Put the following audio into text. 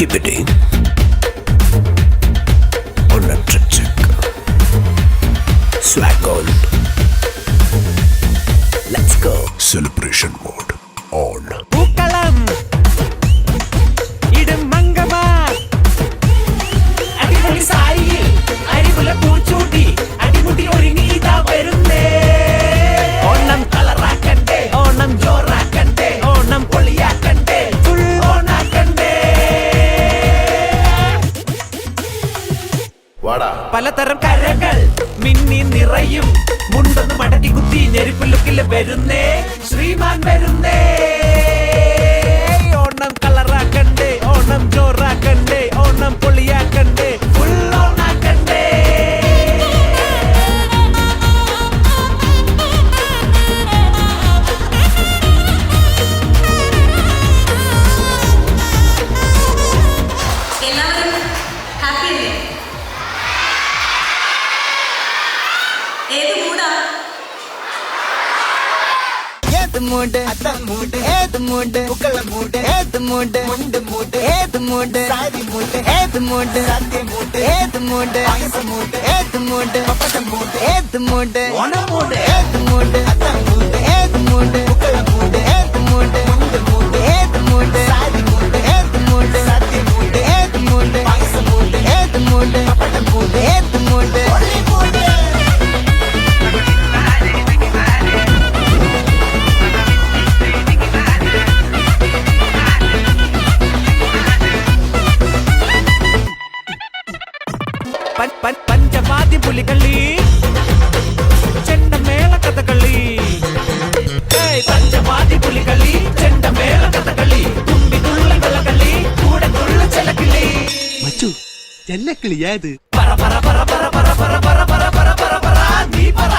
Skippity on a trick check. Swag on. Let's go. Celebration mode on. പൂക്കളം ഇടും മംഗമാ അടിപൊളി സായി അടിപൊളി പൂച്ചൂട്ടി അടിമുടി ഒരുങ്ങി ഇതാ വരുന്നേ ഓണം കളറാക്കണ്ടേ ഓണം ജോറാക്കണ്ടേ ഓണം പൊളിയാക്കണ്ടേ ഫുൾ ഓണാക്കണ്ടേ പലതരം കരകൾ മിന്നി നിറയും മുണ്ടൊന്ന് മടക്കി കുത്തി ഞെരുപ്പ് ലുക്കില് വരുന്നേ ശ്രീമാൻ വരുന്നേ ഓണം കളറാക്കണ്ടേ ഓണം ജോറാക്കണ്ടേ ഓണം പൊളിയാക്കണ്ടേ ഫുൾ ഓണാക്കണ്ടേ എല്ലാവരും ഹാപ്പി അല്ലേ? ഏത് മൂടാ? ഏത് മൂട് ഏത് മൂട് പൂക്കള മൂട് ഏത് മൂട് മുണ്ട് മൂട് ഏത് മൂട് സാരി മൂട് ഏത് മൂട് സത്യ മൂട് ഏത് മൂട് പായസ മൂട് ഏത് മൂട് പപ്പടം മൂട് ഏത് മൂട് ഓണം മൂട് ഏത് മൂട് അത്തം മൂട് ഏത് മൂട് പൂക്കള മൂട് ഏത് മൂട് മുണ്ട് മൂട് ഏത് മൂട് സാരി മൂട് ഏത് മൂട് സത്യ മൂട് ഏത് മൂട് പായസ മൂട് ഏത് മൂട് പപ്പടം മൂട് ഏത് മൂട് പഞ്ചവാദ്യ പുലികളി ചെണ്ടമേള കഥകളി പഞ്ചവാദ്യ പുലികളി ചെണ്ടമേള കഥകളി തുമ്പി തുള്ളൽ വെള്ളകളി കൂടെ തുള്ള ചെലക്കിളി മച്ചു ചെല്ലക്കിളി ഏത് പറ പറ പറ പറ പറ പറ പറ പറ പറ പറ പറ നീ പറ